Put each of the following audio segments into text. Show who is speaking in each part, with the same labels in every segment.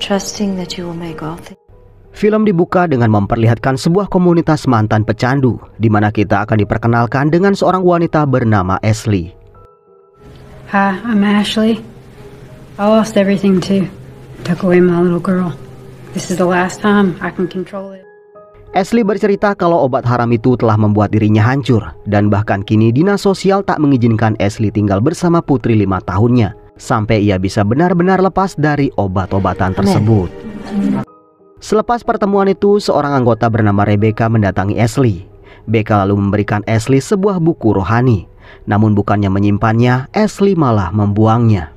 Speaker 1: trusting that you will make all things.
Speaker 2: Film dibuka dengan memperlihatkan sebuah komunitas mantan pecandu, di mana kita akan diperkenalkan dengan seorang wanita bernama Ashley.
Speaker 3: Hi, I'm Ashley. I lost everything too. Took away my little girl. This is the last time I can control it.
Speaker 2: Ashley bercerita kalau obat haram itu telah membuat dirinya hancur, dan bahkan kini dinas sosial tak mengizinkan Ashley tinggal bersama putri 5 tahunnya, sampai ia bisa benar-benar lepas dari obat-obatan tersebut. Selepas pertemuan itu, seorang anggota bernama Rebecca mendatangi Ashley. Becca lalu memberikan Ashley sebuah buku rohani. Namun bukannya menyimpannya, Ashley malah membuangnya.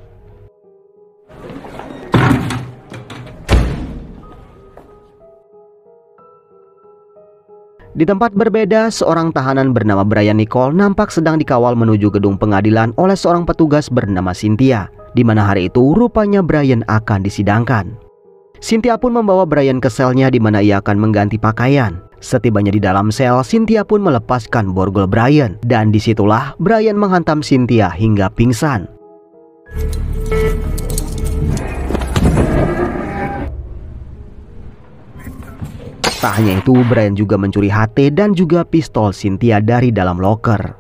Speaker 2: Di tempat berbeda, seorang tahanan bernama Brian Nicole nampak sedang dikawal menuju gedung pengadilan oleh seorang petugas bernama Cynthia, di mana hari itu rupanya Brian akan disidangkan. Cynthia pun membawa Brian ke selnya di mana ia akan mengganti pakaian. Setibanya di dalam sel, Cynthia pun melepaskan borgol Brian, dan disitulah Brian menghantam Cynthia hingga pingsan. Tak hanya itu, Brian juga mencuri HT dan juga pistol Cynthia dari dalam loker.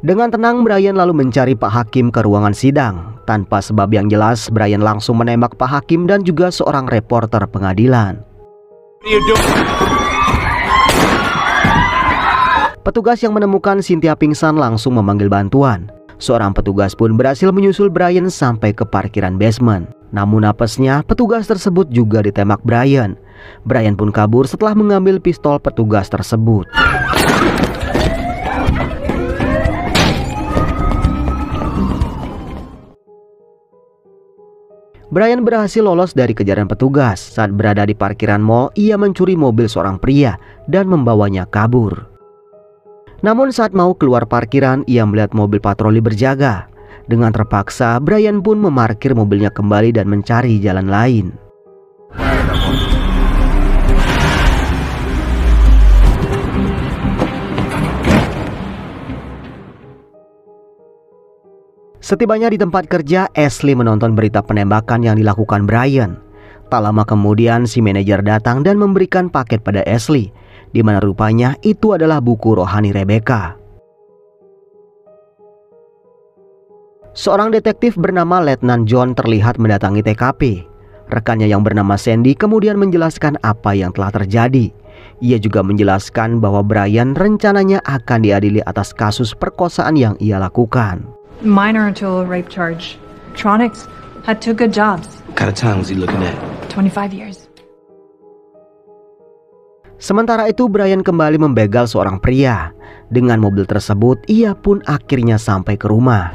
Speaker 2: Dengan tenang, Brian lalu mencari Pak Hakim ke ruangan sidang. Tanpa sebab yang jelas, Brian langsung menembak Pak Hakim dan juga seorang reporter pengadilan. Petugas yang menemukan Cynthia pingsan langsung memanggil bantuan. Seorang petugas pun berhasil menyusul Brian sampai ke parkiran basement. Namun apesnya, petugas tersebut juga ditembak Brian. Brian pun kabur setelah mengambil pistol petugas tersebut. Brian berhasil lolos dari kejaran petugas. Saat berada di parkiran mall, ia mencuri mobil seorang pria dan membawanya kabur. Namun saat mau keluar parkiran, ia melihat mobil patroli berjaga. Dengan terpaksa, Brian pun memarkir mobilnya kembali dan mencari jalan lain. Setibanya di tempat kerja, Ashley menonton berita penembakan yang dilakukan Brian. Tak lama kemudian, si manajer datang dan memberikan paket pada Ashley, di mana rupanya itu adalah buku rohani Rebecca. Seorang detektif bernama Letnan John terlihat mendatangi TKP. Rekannya yang bernama Sandy kemudian menjelaskan apa yang telah terjadi. Ia juga menjelaskan bahwa Brian rencananya akan diadili atas kasus perkosaan yang ia lakukan.
Speaker 4: Minor to a rape charge. Tronics had 2 good jobs.
Speaker 5: What kind of time was he looking at?
Speaker 4: 25 years.
Speaker 2: Sementara itu, Brian kembali membegal seorang pria. Dengan mobil tersebut, ia pun akhirnya sampai ke rumah.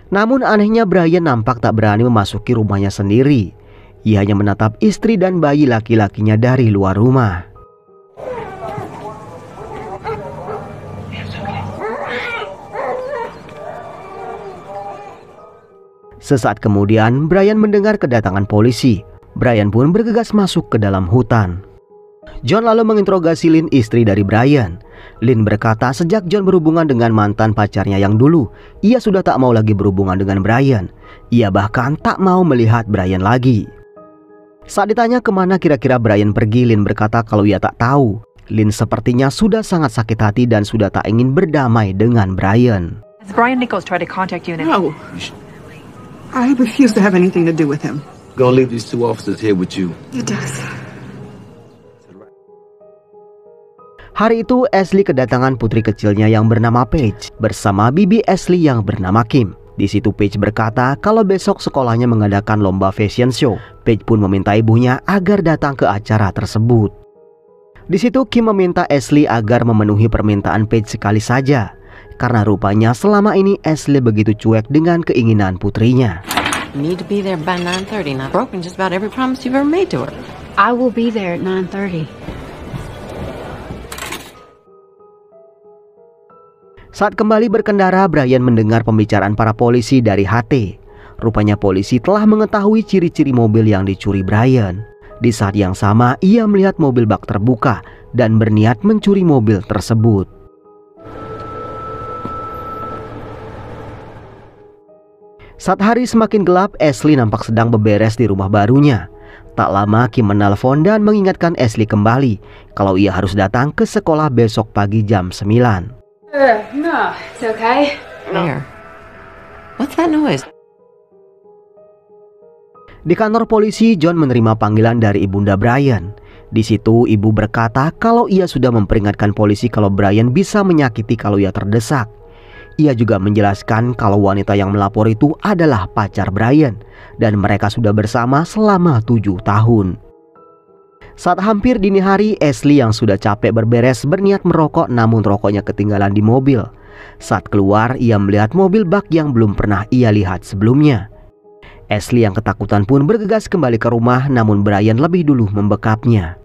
Speaker 2: Namun anehnya, Brian nampak tak berani memasuki rumahnya sendiri. Ia hanya menatap istri dan bayi laki-lakinya dari luar rumah. Sesaat kemudian, Brian mendengar kedatangan polisi. Brian pun bergegas masuk ke dalam hutan. John lalu menginterogasi Lynn, istri dari Brian. Lynn berkata sejak John berhubungan dengan mantan pacarnya yang dulu, ia sudah tak mau lagi berhubungan dengan Brian. Ia bahkan tak mau melihat Brian lagi. Saat ditanya kemana kira-kira Brian pergi, Lynn berkata kalau ia tak tahu. Lynn sepertinya sudah sangat sakit hati dan sudah tak ingin berdamai dengan Brian.
Speaker 4: Has Brian Nichols tried to contact you now?
Speaker 6: No. I refuse to have anything to do with him.
Speaker 5: Gonna leave these 2 officers here with you.
Speaker 6: It does.
Speaker 2: Hari itu, Ashley kedatangan putri kecilnya yang bernama Paige bersama bibi Ashley yang bernama Kim. Di situ Paige berkata kalau besok sekolahnya mengadakan lomba fashion show. Paige pun meminta ibunya agar datang ke acara tersebut. Di situ Kim meminta Ashley agar memenuhi permintaan Paige sekali saja, karena rupanya selama ini Ashley begitu cuek dengan keinginan putrinya.
Speaker 7: You need to be there by 9:30. I've broken just about every promise you've ever made to her.
Speaker 3: I will be there at 9:30.
Speaker 2: Saat kembali berkendara, Brian mendengar pembicaraan para polisi dari HT. Rupanya polisi telah mengetahui ciri-ciri mobil yang dicuri Brian. Di saat yang sama, ia melihat mobil bak terbuka dan berniat mencuri mobil tersebut. Saat hari semakin gelap, Ashley nampak sedang beberes di rumah barunya. Tak lama Kim menelpon dan mengingatkan Ashley kembali kalau ia harus datang ke sekolah besok pagi jam 9.
Speaker 3: No, it's okay.
Speaker 7: Where? What's that noise?
Speaker 2: Di kantor polisi, John menerima panggilan dari ibunda Brian. Di situ ibu berkata kalau ia sudah memperingatkan polisi kalau Brian bisa menyakiti kalau ia terdesak. Ia juga menjelaskan kalau wanita yang melapor itu adalah pacar Brian dan mereka sudah bersama selama 7 tahun. Saat hampir dini hari, Ashley yang sudah capek berberes berniat merokok namun rokoknya ketinggalan di mobil. Saat keluar, ia melihat mobil bak yang belum pernah ia lihat sebelumnya. Ashley yang ketakutan pun bergegas kembali ke rumah namun Brian lebih dulu membekapnya.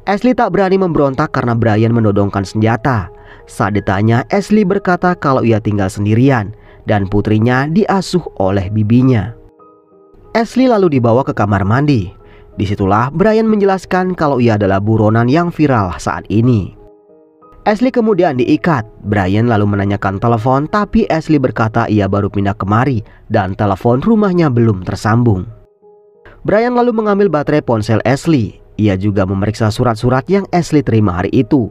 Speaker 2: Ashley tak berani memberontak karena Brian menodongkan senjata. Saat ditanya, Ashley berkata kalau ia tinggal sendirian dan putrinya diasuh oleh bibinya. Ashley lalu dibawa ke kamar mandi. Disitulah Brian menjelaskan kalau ia adalah buronan yang viral saat ini. Ashley kemudian diikat. Brian lalu menanyakan telepon, tapi Ashley berkata ia baru pindah kemari dan telepon rumahnya belum tersambung. Brian lalu mengambil baterai ponsel Ashley. Ia juga memeriksa surat-surat yang Ashley terima hari itu.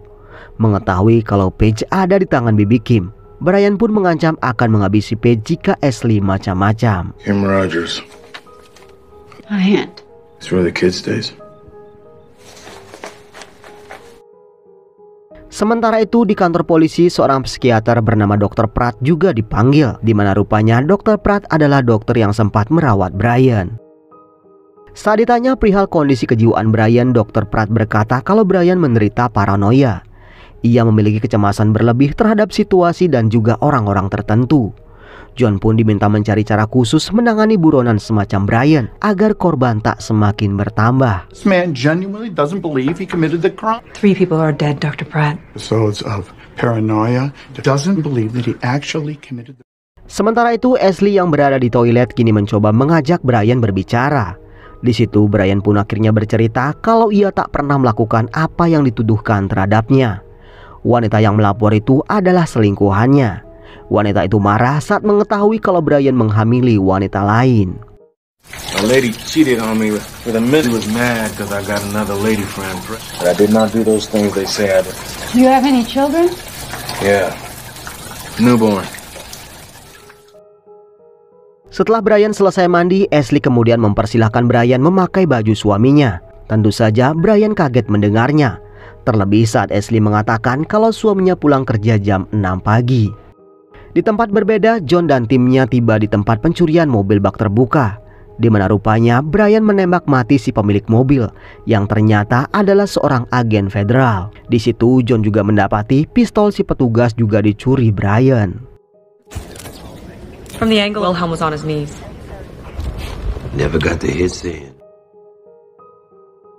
Speaker 2: Mengetahui kalau Paige ada di tangan bibi Kim, Brian pun mengancam akan menghabisi Paige jika Ashley macam-macam.
Speaker 8: Kim Rogers.
Speaker 3: My hand.
Speaker 8: It's where the kid stays.
Speaker 2: Sementara itu di kantor polisi, seorang psikiater bernama Dr. Pratt juga dipanggil, di mana rupanya Dr. Pratt adalah dokter yang sempat merawat Brian. Saat ditanya perihal kondisi kejiwaan Brian, Dr. Pratt berkata kalau Brian menderita paranoia. Ia memiliki kecemasan berlebih terhadap situasi dan juga orang-orang tertentu. John pun diminta mencari cara khusus menangani buronan semacam Brian agar korban tak semakin bertambah.
Speaker 9: This man genuinely doesn't believe he committed the crime.
Speaker 4: 3 people are dead, Dr. Pratt.
Speaker 9: Episodes of paranoia, doesn't believe that he actually committed the...
Speaker 2: Sementara itu, Ashley yang berada di toilet kini mencoba mengajak Brian berbicara. Di situ Brian pun akhirnya bercerita kalau ia tak pernah melakukan apa yang dituduhkan terhadapnya. Wanita yang melapor itu adalah selingkuhannya. Wanita itu marah saat mengetahui kalau Brian menghamili wanita lain.
Speaker 8: A lady cheated on me with a man who was mad because I got another lady friend. But I did not do those things they say I did.
Speaker 3: Do you have any children?
Speaker 8: Yeah. Newborn.
Speaker 2: Setelah Brian selesai mandi, Ashley kemudian mempersilahkan Brian memakai baju suaminya. Tentu saja Brian kaget mendengarnya. Terlebih saat Ashley mengatakan kalau suaminya pulang kerja jam 6 pagi. Di tempat berbeda, John dan timnya tiba di tempat pencurian mobil bak terbuka, di mana rupanya Brian menembak mati si pemilik mobil yang ternyata adalah seorang agen federal. Di situ John juga mendapati pistol si petugas juga dicuri Brian.
Speaker 4: From the angle, Wilhelm was on his knees.
Speaker 5: Never got the hits in.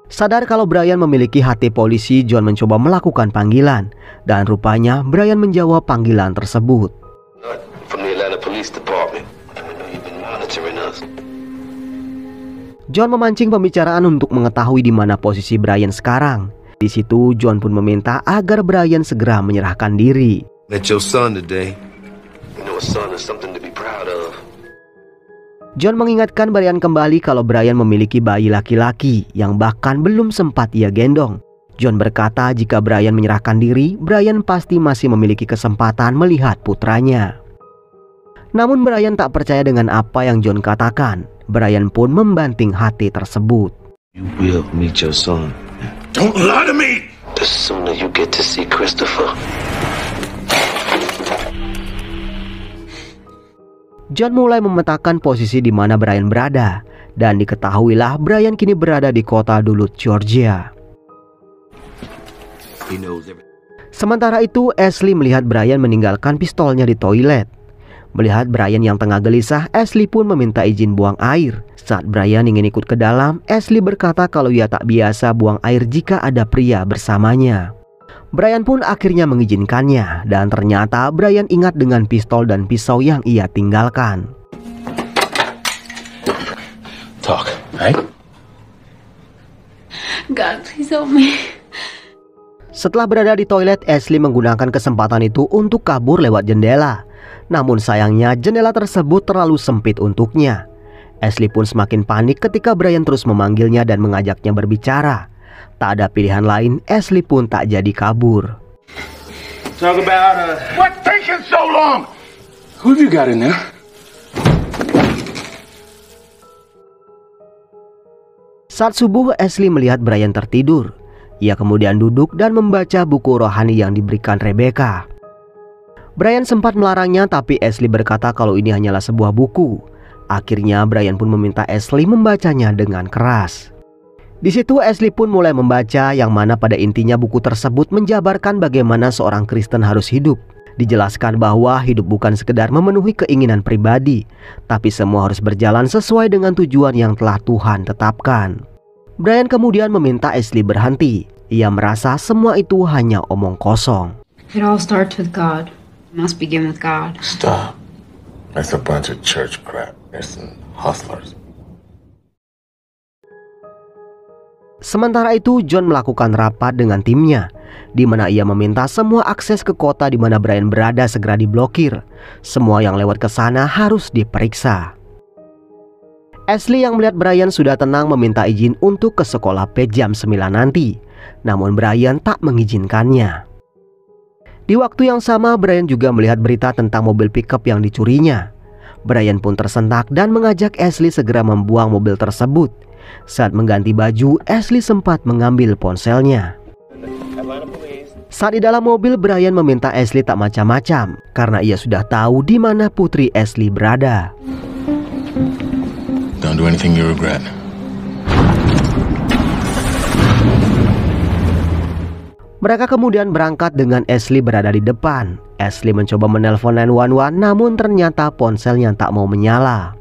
Speaker 2: Sadar kalau Brian memiliki hati polisi, John mencoba melakukan panggilan. Dan rupanya Brian menjawab panggilan tersebut.
Speaker 5: From the Atlanta Police Department. I know you've been monitoring us.
Speaker 2: John memancing pembicaraan untuk mengetahui di mana posisi Brian sekarang. Di situ John pun meminta agar Brian segera menyerahkan diri.
Speaker 5: Met your son today. You know a son is something to be proud of.
Speaker 2: John mengingatkan Brian kembali kalau Brian memiliki bayi laki-laki yang bahkan belum sempat ia gendong. John berkata jika Brian menyerahkan diri, Brian pasti masih memiliki kesempatan melihat putranya. Namun Brian tak percaya dengan apa yang John katakan. Brian pun membanting hati tersebut.
Speaker 5: You will meet your son.
Speaker 8: Don't lie to me!
Speaker 5: The sooner you get to see Christopher.
Speaker 2: John mulai memetakan posisi di mana Brian berada, dan diketahuilah Brian kini berada di kota Duluth, Georgia. Sementara itu, Ashley melihat Brian meninggalkan pistolnya di toilet. Melihat Brian yang tengah gelisah, Ashley pun meminta izin buang air. Saat Brian ingin ikut ke dalam, Ashley berkata kalau ia tak biasa buang air jika ada pria bersamanya. Brian pun akhirnya mengizinkannya, dan ternyata Brian ingat dengan pistol dan pisau yang ia tinggalkan.
Speaker 8: Talk, right?
Speaker 3: God, please help me.
Speaker 2: Setelah berada di toilet, Ashley menggunakan kesempatan itu untuk kabur lewat jendela. Namun sayangnya jendela tersebut terlalu sempit untuknya. Ashley pun semakin panik ketika Brian terus memanggilnya dan mengajaknya berbicara. Tak ada pilihan lain, Ashley pun tak jadi kabur.
Speaker 8: Talk about what's taking so long? Who have you got in there?
Speaker 2: Saat subuh, Ashley melihat Brian tertidur. Ia kemudian duduk dan membaca buku rohani yang diberikan Rebecca. Brian sempat melarangnya, tapi Ashley berkata kalau ini hanyalah sebuah buku. Akhirnya Brian pun meminta Ashley membacanya dengan keras. Di situ Ashley pun mulai membaca, yang mana pada intinya buku tersebut menjabarkan bagaimana seorang Kristen harus hidup. Dijelaskan bahwa hidup bukan sekedar memenuhi keinginan pribadi, tapi semua harus berjalan sesuai dengan tujuan yang telah Tuhan tetapkan. Brian kemudian meminta Ashley berhenti. Ia merasa semua itu hanya omong kosong.
Speaker 3: It all starts with God. It must begin with God.
Speaker 8: Stop. That's a bunch of church crap. There's some hustlers.
Speaker 2: Sementara itu, John melakukan rapat dengan timnya, di mana ia meminta semua akses ke kota di mana Brian berada segera diblokir. Semua yang lewat ke sana harus diperiksa. Ashley yang melihat Brian sudah tenang meminta izin untuk ke sekolah PET jam 9 nanti. Namun Brian tak mengizinkannya. Di waktu yang sama, Brian juga melihat berita tentang mobil pickup yang dicurinya. Brian pun tersentak dan mengajak Ashley segera membuang mobil tersebut. Saat mengganti baju, Ashley sempat mengambil ponselnya. Saat di dalam mobil, Brian meminta Ashley tak macam-macam karena ia sudah tahu di mana putri Ashley berada.
Speaker 8: Don't do anything you regret.
Speaker 2: Mereka kemudian berangkat dengan Ashley berada di depan. Ashley mencoba menelpon 911, namun ternyata ponselnya tak mau menyala.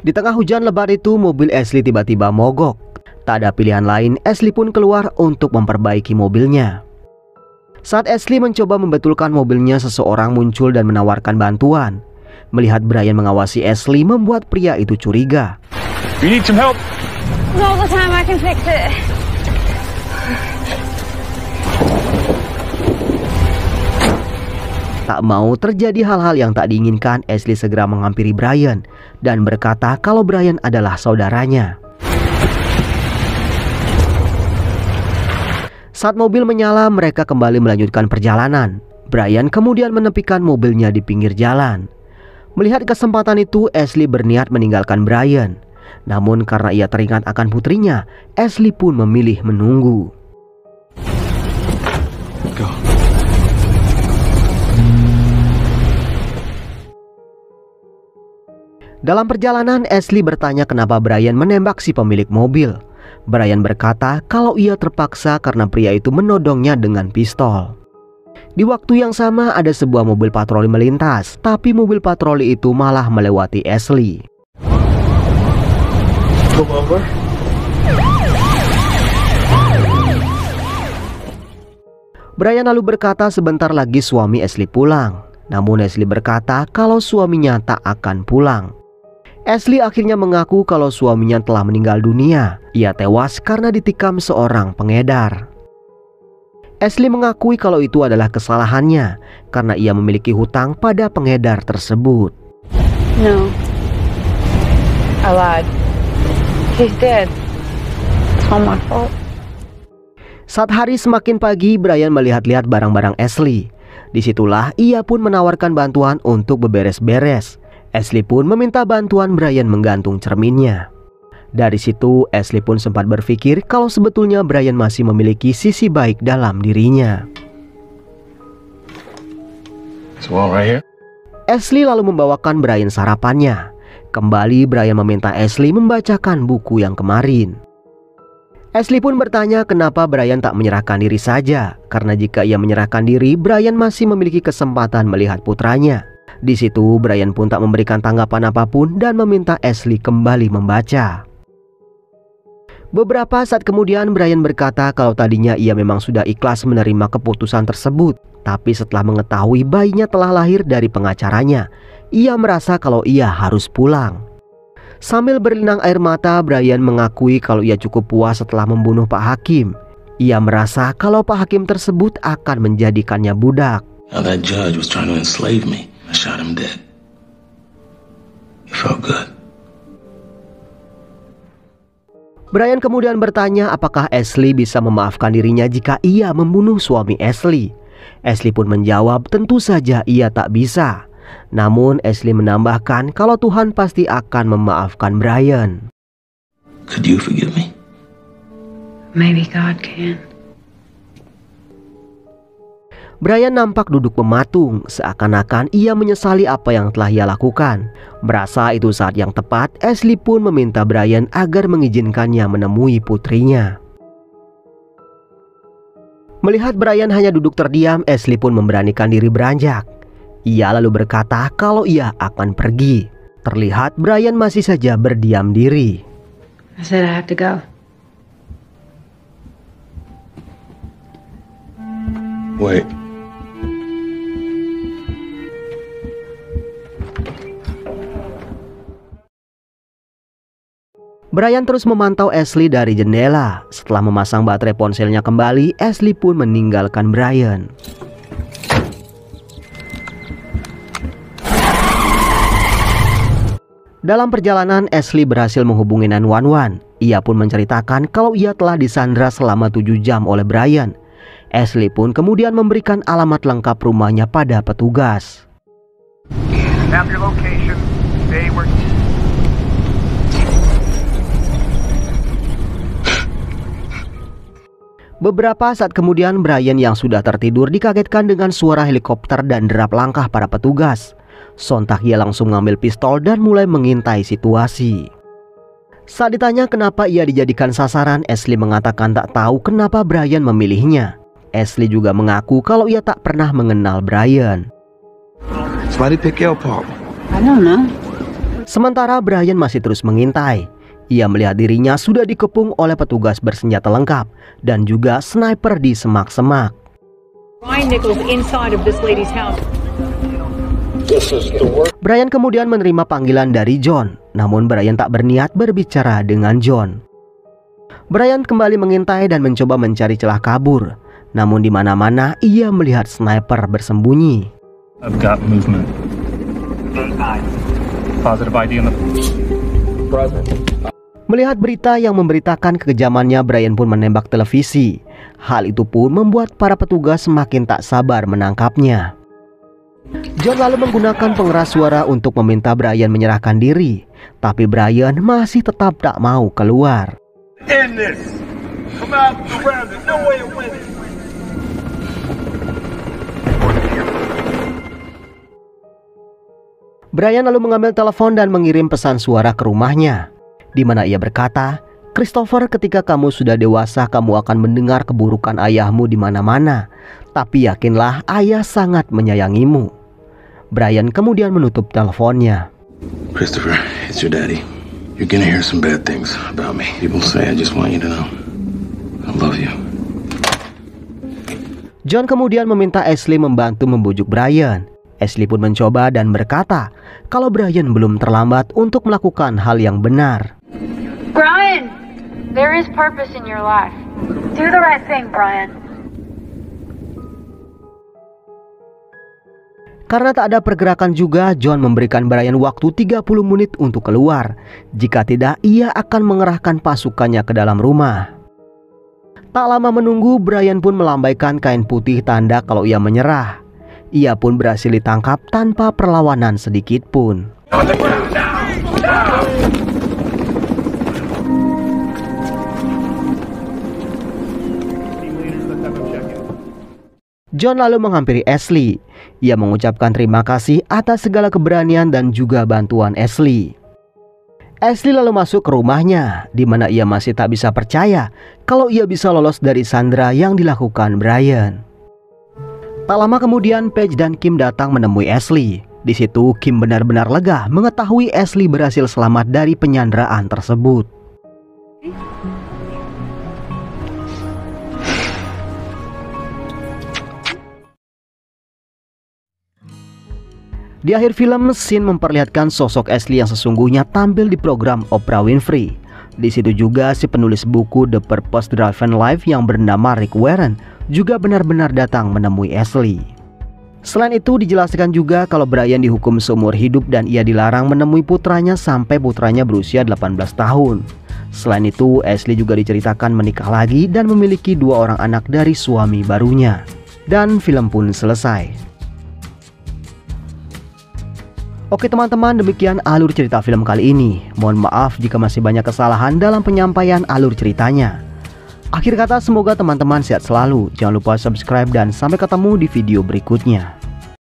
Speaker 2: Di tengah hujan lebat itu, mobil Ashley tiba-tiba mogok. Tak ada pilihan lain, Ashley pun keluar untuk memperbaiki mobilnya. Saat Ashley mencoba membetulkan mobilnya, seseorang muncul dan menawarkan bantuan. Melihat Brian mengawasi Ashley membuat pria itu curiga.
Speaker 8: You need some help?
Speaker 3: All the time I can fix it.
Speaker 2: Tak mau terjadi hal-hal yang tak diinginkan, Ashley segera menghampiri Brian dan berkata kalau Brian adalah saudaranya. Saat mobil menyala, mereka kembali melanjutkan perjalanan. Brian kemudian menepikan mobilnya di pinggir jalan. Melihat kesempatan itu, Ashley berniat meninggalkan Brian. Namun karena ia teringat akan putrinya, Ashley pun memilih menunggu.
Speaker 8: Go.
Speaker 2: Dalam perjalanan, Ashley bertanya kenapa Brian menembak si pemilik mobil. Brian berkata kalau ia terpaksa karena pria itu menodongnya dengan pistol. Di waktu yang sama, ada sebuah mobil patroli melintas, tapi mobil patroli itu malah melewati Ashley.
Speaker 8: Come over.
Speaker 2: Brian lalu berkata sebentar lagi suami Ashley pulang. Namun Ashley berkata kalau suaminya tak akan pulang. Ashley akhirnya mengaku kalau suaminya telah meninggal dunia. Ia tewas karena ditikam seorang pengedar. Ashley mengakui kalau itu adalah kesalahannya karena ia memiliki hutang pada pengedar tersebut.
Speaker 3: No. I lied. He's dead. It's all my fault.
Speaker 2: Saat hari semakin pagi, Brian melihat-lihat barang-barang Ashley. Disitulah ia pun menawarkan bantuan untuk beberes-beres. Ashley pun meminta bantuan Brian menggantung cerminnya. Dari situ, Ashley pun sempat berpikir kalau sebetulnya Brian masih memiliki sisi baik dalam dirinya.
Speaker 8: So right here.
Speaker 2: Ashley lalu membawakan Brian sarapannya. Kembali Brian meminta Ashley membacakan buku yang kemarin. Ashley pun bertanya kenapa Brian tak menyerahkan diri saja. Karena jika ia menyerahkan diri, Brian masih memiliki kesempatan melihat putranya. Di situ Brian pun tak memberikan tanggapan apapun dan meminta Ashley kembali membaca. Beberapa saat kemudian Brian berkata kalau tadinya ia memang sudah ikhlas menerima keputusan tersebut. Tapi setelah mengetahui bayinya telah lahir dari pengacaranya, ia merasa kalau ia harus pulang. Sambil berlinang air mata, Brian mengakui kalau ia cukup puas setelah membunuh Pak Hakim. Ia merasa kalau Pak Hakim tersebut akan menjadikannya budak.
Speaker 5: Now that judge was trying to enslave me. I shot him dead. It felt good.
Speaker 2: Brian kemudian bertanya apakah Ashley bisa memaafkan dirinya jika ia membunuh suami Ashley. Ashley pun menjawab tentu saja ia tak bisa. Namun Ashley menambahkan kalau Tuhan pasti akan memaafkan Brian.
Speaker 5: Could you forgive me?
Speaker 3: Maybe God can.
Speaker 2: Brian nampak duduk mematung, seakan-akan ia menyesali apa yang telah ia lakukan. Merasa itu saat yang tepat, Ashley pun meminta Brian agar mengizinkannya menemui putrinya. Melihat Brian hanya duduk terdiam, Ashley pun memberanikan diri beranjak. Ia lalu berkata kalau ia akan pergi. Terlihat Brian masih saja berdiam diri.
Speaker 3: I said I have to go.
Speaker 5: Wait.
Speaker 2: Brian terus memantau Ashley dari jendela. Setelah memasang baterai ponselnya kembali, Ashley pun meninggalkan Brian. Dalam perjalanan, Ashley berhasil menghubungi 911. Ia pun menceritakan kalau ia telah disandra selama 7 jam oleh Brian. Ashley pun kemudian memberikan alamat lengkap rumahnya pada petugas. Beberapa saat kemudian, Brian yang sudah tertidur dikagetkan dengan suara helikopter dan derap langkah para petugas. Sontak ia langsung mengambil pistol dan mulai mengintai situasi. Saat ditanya kenapa ia dijadikan sasaran, Ashley mengatakan tak tahu kenapa Brian memilihnya. Ashley juga mengaku kalau ia tak pernah mengenal Brian.
Speaker 5: Somebody pick your pop.
Speaker 3: I don't know.
Speaker 2: Sementara Brian masih terus mengintai. Ia melihat dirinya sudah dikepung oleh petugas bersenjata lengkap dan juga sniper di semak-semak. Brian kemudian menerima panggilan dari John, namun Brian tak berniat berbicara dengan John. Brian kembali mengintai dan mencoba mencari celah kabur, namun di mana-mana ia melihat sniper bersembunyi.
Speaker 10: I've got movement. Positive ID in the present.
Speaker 2: Melihat berita yang memberitakan kekejamannya, Brian pun menembak televisi. Hal itu pun membuat para petugas semakin tak sabar menangkapnya. John lalu menggunakan pengeras suara untuk meminta Brian menyerahkan diri. Tapi Brian masih tetap tak mau keluar. Brian lalu mengambil telepon dan mengirim pesan suara ke rumahnya, di mana ia berkata, "Christopher, ketika kamu sudah dewasa, kamu akan mendengar keburukan ayahmu di mana-mana. Tapi yakinlah, ayah sangat menyayangimu." Brian kemudian menutup teleponnya.
Speaker 5: Christopher, it's your daddy. You're gonna hear some bad things about me. People say I just want you to know I love you.
Speaker 2: John kemudian meminta Ashley membantu membujuk Brian. Ashley pun mencoba dan berkata kalau Brian belum terlambat untuk melakukan hal yang benar.
Speaker 1: Brian, there is purpose in your life. Do the right thing, Brian.
Speaker 2: Karena tak ada pergerakan juga, John memberikan Brian waktu 30 menit untuk keluar. Jika tidak, ia akan mengerahkan pasukannya ke dalam rumah. Tak lama menunggu, Brian pun melambaikan kain putih tanda kalau ia menyerah. Ia pun berhasil ditangkap tanpa perlawanan sedikit pun. John lalu menghampiri Ashley. Ia mengucapkan terima kasih atas segala keberanian dan juga bantuan Ashley. Ashley lalu masuk ke rumahnya, di mana ia masih tak bisa percaya kalau ia bisa lolos dari sandera yang dilakukan Brian. Tak lama kemudian, Paige dan Kim datang menemui Ashley. Di situ Kim benar-benar lega mengetahui Ashley berhasil selamat dari penyanderaan tersebut. Di akhir film, scene memperlihatkan sosok Ashley yang sesungguhnya tampil di program Oprah Winfrey. Di situ juga si penulis buku The Purpose Driven Life yang bernama Rick Warren juga benar-benar datang menemui Ashley. Selain itu dijelaskan juga kalau Brian dihukum seumur hidup dan ia dilarang menemui putranya sampai putranya berusia 18 tahun. Selain itu, Ashley juga diceritakan menikah lagi dan memiliki 2 orang anak dari suami barunya. Dan film pun selesai. Oke teman-teman, demikian alur cerita film kali ini. Mohon maaf jika masih banyak kesalahan dalam penyampaian alur ceritanya. Akhir kata, semoga teman-teman sehat selalu. Jangan lupa subscribe dan sampai ketemu di video berikutnya.